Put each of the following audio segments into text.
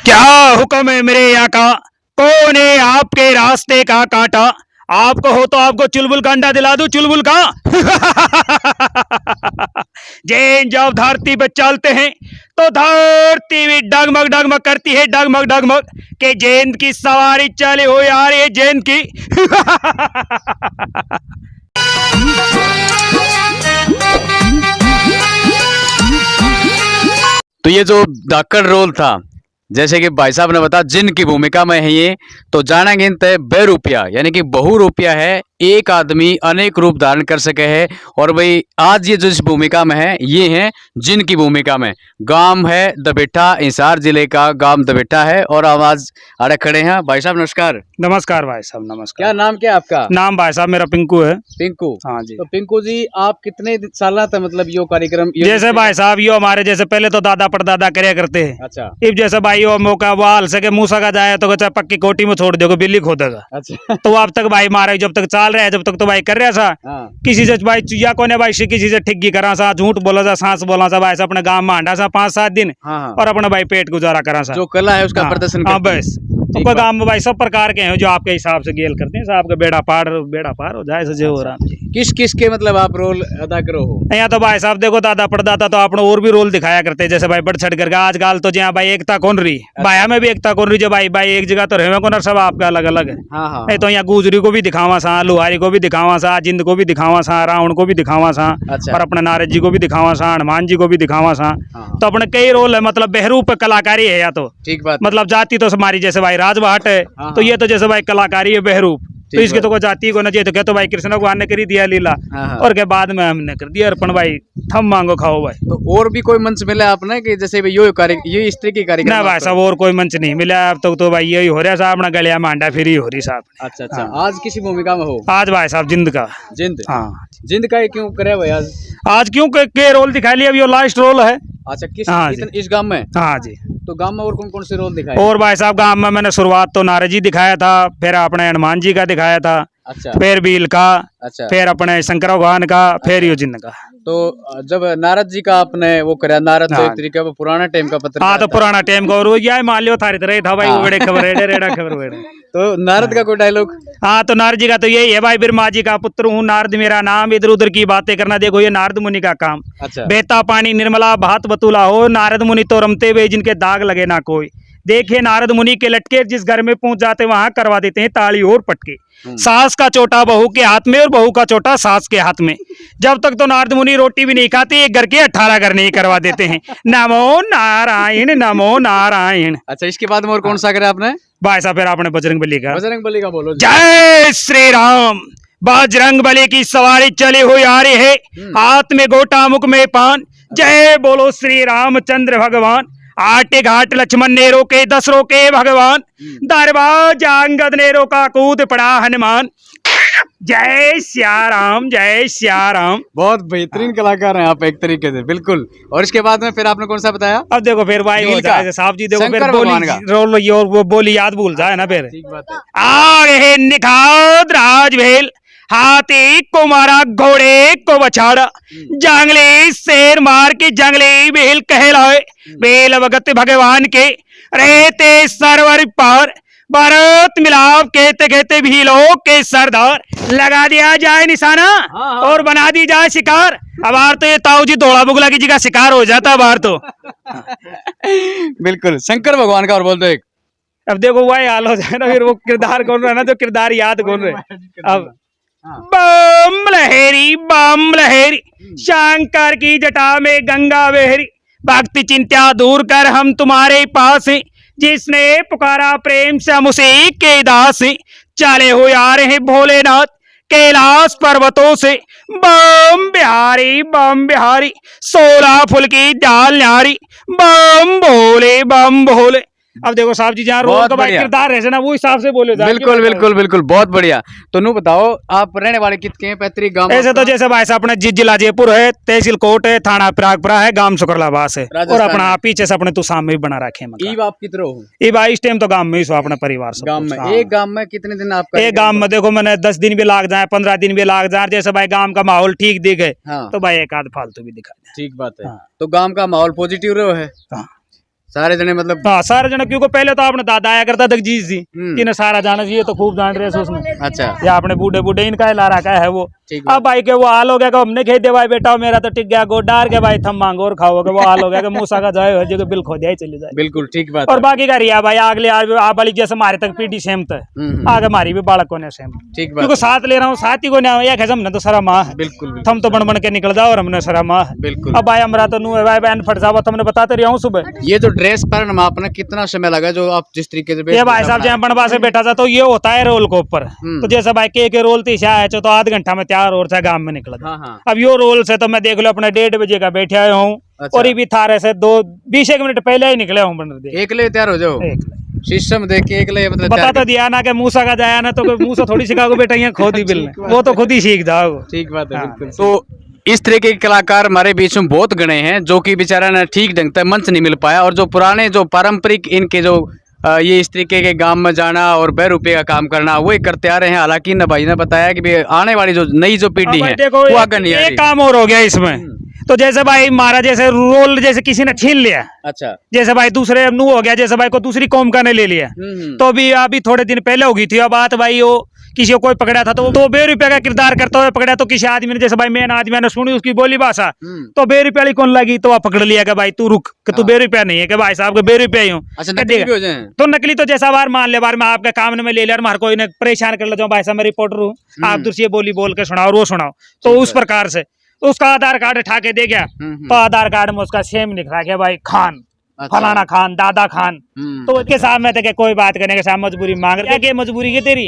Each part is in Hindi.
क्या हुक्म है मेरे आका, कौन है आपके रास्ते का कांटा? आपको हो तो आपको चुलबुल का अंडा दिला दूं, चुलबुल का। जैन जब धरती पे चलते हैं तो धरती भी डगमग डगमग करती है, डगमग डगमग के जैन की सवारी चले हो यार, ये जैन की। तो ये जो धाकड़ रोल था, जैसे कि भाई साहब ने बताया जिन की भूमिका में है ये, तो जाना गिनत है बहुरूपिया, यानी कि बहुरूपिया है। एक आदमी अनेक रूप धारण कर सके है। और भाई आज ये जो इस भूमिका में है ये है जिन की भूमिका में। गांव है दबेठा, हिसार जिले का गांव दबेठा है। और आवाज अड़े खड़े हैं भाई साहब, नमस्कार। नमस्कार भाई साहब, नमस्कार। क्या नाम क्या आपका? नाम भाई साहब मेरा पिंकू है। पिंकू? हाँ जी। तो पिंकू जी आप कितने साल था मतलब यो कार्यक्रम? जैसे भाई साहब यो हमारे जैसे पहले तो दादा परदादा करया करते हैं। अच्छा। इब जैसे भाई यो मौका वाल सके मूसा का जाए तो चाहे पक्की कोटी में छोड़ दोगे, बिल्ली खोदेगा। अच्छा। तो अब तक भाई मारा जब तक चाल रहा है, जब तक तो भाई कर रहा सा। हाँ। किसी से भाई चुया को ने भाई किसी से ठिग्गी करा सा, झूठ बोला सा, सांस बोला सा भाई, अपने गांव में हांडा सा 5-7 दिन। हाँ। और अपना भाई पेट गुजारा करा सा। जो कला है उसका प्रदर्शन। हाँ बस। तो गांव में भाई सब प्रकार के हैं जो आपके हिसाब से गेल करते हैं। साहब का बेड़ा पार हो जाए सजे हो रहा। किस किस के मतलब आप रोल अदा करो हो? यहाँ तो भाई साहब देखो दादा परदादा तो आपने और भी रोल दिखाया करते हैं, जैसे भाई बढ़ चढ़ करके। आजकल तो जहाँ भाई एकता कौन रही, भाई में भी एकता कौन रही, जो भाई भाई एक जगह तो रहे कौन, सब आपका अलग अलग है। नहीं तो यहाँ गुजरी को भी दिखावा सा, लुहारी को भी दिखावा सा, जिंद को भी दिखावा सा, रावण को भी दिखावा सा। अच्छा। और अपने नारद जी को भी दिखावा सा, हनुमान जी को भी दिखावा सा। तो अपने कई रोल है, मतलब बहरूप कलाकारी है। या तो ठीक बात, मतलब जाति तो हमारी जैसे भाई राजभाट है, तो ये तो जैसे भाई कलाकारी है बहरूप। तो इसके तो कोई जाति को न चाहिए, तो क्या तो भाई कृष्ण भगवान ने करी दिया लीला, और के बाद में हमने कर दिया अर्पण भाई, थम मांगो खाओ भाई। तो और भी कोई मंच मिला आपने कि जैसे भाई ये इस तरह की कार्यक्रम? ना भाई साहब और कोई मंच नहीं मिला अब तक। तो भाई यही हो रहा साहब, अपना गलिया मांडा फिरी हो रही साहब। अच्छा अच्छा। आज किसी भूमिका में हो? आज भाई साहब जिंद का। जिंद? हाँ। जिंद का क्यों करे भाई आज? आज क्यों के रोल दिखा लिया, अब ये लास्ट रोल है। अच्छा। किस हाँ इस गांव में? हाँ जी। तो गांव में और कौन कौन से रोल दिखाए? और भाई साहब गांव में मैंने शुरुआत तो नारद जी दिखाया था, फिर अपने हनुमान जी का दिखाया था। अच्छा। फिर बील का। अच्छा। फिर अपने शंकर भगवान का। फिर यो जिन्न का। तो जब नारद जी का आपने वो कराया, नारद तो एक तरीके का पुराना टाइम का पत्र। हाँ तो पुराना टाइम का, और यह मान लियो थारी तरह था भाई, वो बड़े खबर रेड़ा खबर वेड़े। तो नारद का कोई डायलॉग? हाँ तो नारद जी का तो यही है भाई, ब्रह्मा जी का पुत्र हूँ, नारद मेरा नाम, इधर उधर की बातें करना देखो ये नारद मुनि का काम। अच्छा। बेहता पानी निर्मला भात बतूला हो, नारद मुनि तो रमते हुए जिनके दाग लगे ना कोई। देखिए नारद मुनि के लटके, जिस घर में पहुंच जाते वहां करवा देते हैं ताली और पटके। सास का चोटा बहू के हाथ में और बहू का चोटा सास के हाथ में। जब तक तो नारद मुनि रोटी भी नहीं खाते, एक घर के 18 घर नहीं करवा देते हैं। नमो नारायण, नमो नारायण। अच्छा। इसके बाद में और कौन सा करा आपने? भाई साहब फिर आपने बजरंग बली का। बजरंग बली का बोलो। जय श्री राम। बजरंग बली की सवारी चली हुई आ रही है, हाथ में गोटा मुख में पान। जय बोलो श्री रामचंद्र भगवान। आटे घाट लक्ष्मण ने रोके, 10 रोके भगवान। दरवाजा अंगद ने रोका, कूद पड़ा हनुमान। जय श्या राम, जय श्या राम। बहुत बेहतरीन कलाकार हैं आप एक तरीके से, बिल्कुल। और इसके बाद में फिर आपने कौन सा बताया? अब देखो फिर भाई हो जाए साहब जी, देखो फिर बोली और वो बोली याद भूल जाए ना फिर। ठीक बात है। आगे निखाद राजभेल, हाथी को मारा, घोड़े को बछाड़ा, जंगली शेर मार के जंगली बेल कहलाए। बेल भगत भगवान के रहते सरवर पार, भारत मिलाप कहते कहते भीलो के सरदार। लगा दिया जाए निशाना और बना दी जाए शिकार। अब बार तो ये ताऊ जी धोला बुगला की जी का शिकार हो जाता बाहर तो। बिल्कुल शंकर भगवान का। और बोल दो एक। अब देखो वही हाल हो जाए ना, फिर वो किरदार कौन रहा ना, जो किरदार याद कौन रहे। अब बम लहेरी, शंकर की जटा में गंगा बहरी। भक्ति चिंता दूर कर हम तुम्हारे पास हैं, जिसने पुकारा प्रेम से हम उसी के दास हैं। चले हो आ रहे हैं भोलेनाथ कैलाश पर्वतों से। बम बिहारी 16 फुल की डाल न्यारी। बम भोले। अब देखो साहब जी जहाँ रोल का भाई किरदार है ना, वो हिसाब से बोले। बिल्कुल बिल्कुल बिल्कुल, बहुत बढ़िया। तो नू बताओ आप रहने वाले कितने हैं, पैतृक गांव? ऐसे तो जैसे भाई साहब अपने जिला जयपुर है, तहसील कोट है, थाना प्रागपुरा है, गांव शुक्रलाबास है, और अपना पीछे से अपने तुसाम में भी बना रखे हैं। आप कितने हो? ये भाई इस टाइम तो गांव में ही सो अपने परिवार से। गांव में एक गांव में कितने दिन आपका? एक गांव में देखो मैंने 10 दिन भी लाग जाए, 15 दिन भी लाग जाए, जैसे भाई गांव का माहौल ठीक दिखे तो भाई एक आध फालतू भी दिखा। ठीक बात है। तो गांव का माहौल पॉजिटिव रहो है? सारे जने मतलब हाँ सारे जने, क्योंकि पहले तो आपने दादा आया करता जगजीत जी, इन्हें सारा जाना चाहिए, तो खूब जान रहे हैं उसमें। अच्छा या अपने बूढ़े बूढ़े इनका ला रखा है वो। ठीक अब भाई के वो हाल हो गया कि हमने कह दिया भाई बेटा मेरा तो टिक गया गोड डार के भाई थम मांगो और खाओगे, वो हाल हो गया कि मूसा का जाए हो जो बिल खो दिया चली जाए। बिल्कुल ठीक बात और है। बाकी का रिया भाई अगले आप वाली जैसे हमारे तक पीढ़ी सहमत है, आगे हमारी भी बालक ने सहमत, ठीक बात क्योंकि साथ ले रहा हूँ साथ ही को नहीं एक हमने तो सारा माँ है, बिल्कुल थम तो बन बन के निकल जाओ और हमने सारा माँ है। बिल्कुल। अब भाई हमारा तो नू है भाई बहन फट साहब तुमने बताते रहा हूँ सुबह। ये जो ड्रेस पर आपने कितना समय लगा जो आप जिस तरीके से ये भाई साहब जहाँ बनवा से बैठा था तो ये होता है रोल के ऊपर, तो जैसे भाई के रोल थी शायद तो आध घंटा में तैयार और गांव में निकला था। हाँ हाँ अब यो रोल से तो मैं देख लो अपने 1:30 बजे का बैठे आया हूँ। अच्छा। और ये भी थारे से 20 मिनट पहले ही निकले हूँ बन दे एक ले तैयार हो जाओ सिस्टम देख के एक ले मतलब बता तैयार तो दिया ना कि मूसा का जाया ना तो मूसा थोड़ी सिखाओगे बेटा यहाँ खुद ही बिल वो तो खुद ही सीख जाओ। ठीक बात है हाँ, बिल्कुल। तो इस तरह के कलाकार हमारे बीच में बहुत गणे हैं जो कि बेचारा ना ठीक ढंग से मंच नहीं मिल पाया, और जो पुराने जो पारंपरिक इनके जो ये इस तरीके के गांव में जाना और 2 रुपये का काम करना वही करते आ रहे हैं। हालांकि न भाई ने बताया कि आने वाली जो नई जो पीढ़ी भाई है देखो वो आगे नहीं आ एक रही। काम और हो गया इसमें, तो जैसे भाई हमारा जैसे रोल जैसे किसी ने छीन लिया, अच्छा जैसे भाई दूसरे नू हो गया, जैसे भाई को दूसरी कौम का ने ले लिया, तो अभी थोड़े दिन पहले हो गई थी बात भाई, वो किसी को कोई पकड़ा था तो 2 रुपये का किरदार करता हुआ पकड़ा, तो किसी आदमी ने जैसे भाई मेन आदमी ने सुनी उसकी बोली भाषा तो 2 रुपये वाली कौन लगी, तो आप पकड़ लिया कि भाई तू रुक कि तू 2 रुपया नहीं है कि भाई साहब के 2 रुपया ही हूँ। अच्छा नकली भी हो जाए तो नकली तो जैसा बार मान ले बार मैं आपके काम में ले लिया मार कोई ने परेशान कर लेता हूँ भाई साहब मैं रिपोर्टर हूँ, आप दूसरी बोली बोल के सुनाओ वो सुनाओ, तो उस प्रकार से उसका आधार कार्ड उठा के दे गया, तो आधार कार्ड में उसका सेम लिख रहा है भाई खान फलाना खान दादा खान, तो उसके सामने थे कोई बात करने के साथ मजबूरी मांग रहे क्या मजबूरी की तेरी,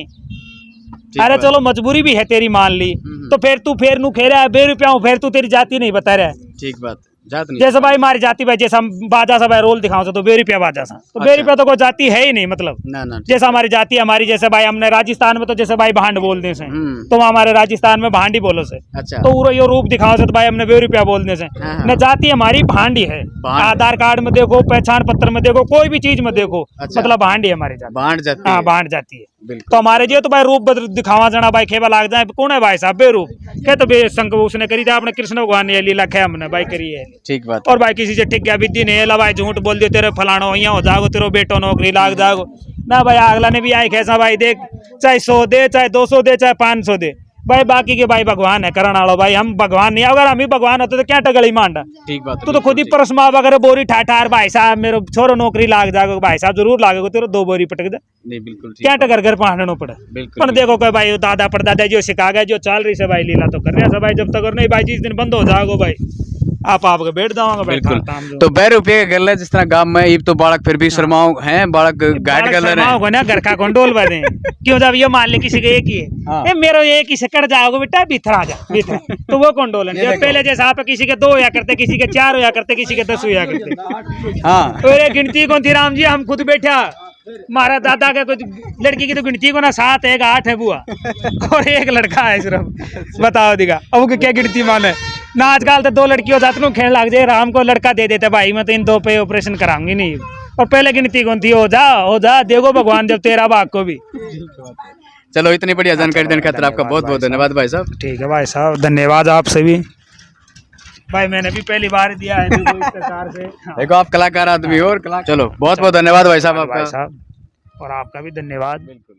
अरे चलो मजबूरी भी है तेरी मान ली, तो फिर तू फिर नू खेरा है 2 रुपया फिर तू तेरी जाति नहीं बता रहा है। ठीक बात जात नहीं जैसे भाई हमारी जाति भाई जैसे हम बाजा सा भाई रोल दिखाओ तो 2 रुपया बाजा सा, तो 2 रुपया तो कोई जाति है ही नहीं, मतलब ना ना जैसा हमारी जाति हमारी जैसे भाई हमने राजस्थान में तो जैसे भाई भांड बोलने से तो वहाँ हमारे राजस्थान में भांडी बोलो से, अच्छा तो वो यो रूप दिखाओ से तो भाई हमने 2 रुपया बोलने से हाँ। न जाति हमारी भांडी है, आधार कार्ड में देखो पहचान पत्र में देखो कोई भी चीज में देखो अच्छा। मतलब भांडी है हमारी जाति, बांट जाती हाँ है बांट जाती है। बिल्कुल तो हमारे जो तो भाई रूप दिखावा जाना भाई खेबा लाग जाए कौन है भाई साहब बेरूप क्या, तो संग उसने करी था अपने कृष्ण भगवान ने लीला खे हमने भाई करी है। ठीक बात और भाई किसी से ठीक गया विधि नहीं है भाई झूठ बोल दियो तेरे फलानो यहाँ हो जाओ तेरे बेटो नौकरी लाग जाओ ना भाई अगला ने भी आई कैसा भाई देख चाहे 100 दे चाहे 200 दे चाहे 500 दे भाई बाकी के भाई भगवान है करण आलो भाई, हम भगवान नहीं अगर हम ही भगवान होते तो क्या टगड़ी मांडा। ठीक बात तू तो खुद ही परसमा अगर बोरी ठाठार भाई साहब मेरे छोरो नौकरी लाग जाओगे भाई साहब जरूर लागेगा तेरे 2 बोरी पटक दे नहीं बिल्कुल क्या टकर घर पहाड़नो पड़े। बिल्कुल पर देखो कोई भाई दादा परदादा जो सिखा गए जो चल रही से भाई लीला तो कर रहे हैं भाई, जब तक और नहीं भाई जिस दिन बंद हो जाओगे भाई आपके बैठ जाओगे भाई बिल्कुल। काम तो 2 रुपये का गल है जिस तरह गांव में तो बालक फिर भी शर्माओ हैं बालक गाइड कर ले रहे हैं ना घर का कंट्रोल बने क्यों जब ये मान ले किसी का एक ही है ये मेरा एक ही से कट जाओगे बेटा भीतर आ जा भीतर तो वो कंट्रोल है। पहले जैसे आप किसी के 2 होया करते किसी के 4 होया करते किसी के 10 होया करते, हाँ और ये गिनती कौन थी राम जी हम खुद बैठा हमारा दादा का कुछ लड़की की तो गिनती को ना 7 है 8 है बुआ और 1 लड़का है सिर्फ बताओ दिखा अब क्या गिनती माने ना आजकल तो 2 लड़कियों जात को खेल लग जाए राम को लड़का दे देते भाई मैं तो इन 2 पे ऑपरेशन कराऊंगी नहीं, और पहले गिनती कौन थी हो जा देखो भगवान जब तेरा भाग को भी। चलो इतनी बढ़िया जानकारी देने खातिर आपका बहुत बहुत धन्यवाद भाई साहब। ठीक है भाई साहब धन्यवाद आपसे भी भाई, मैंने भी पहली बार दिया है देखो इस प्रकार से। देखो आप कलाकार आदमी हो और चलो बहुत बहुत धन्यवाद भाई साहब आपका भाई साहब और आपका भी धन्यवाद। बिल्कुल।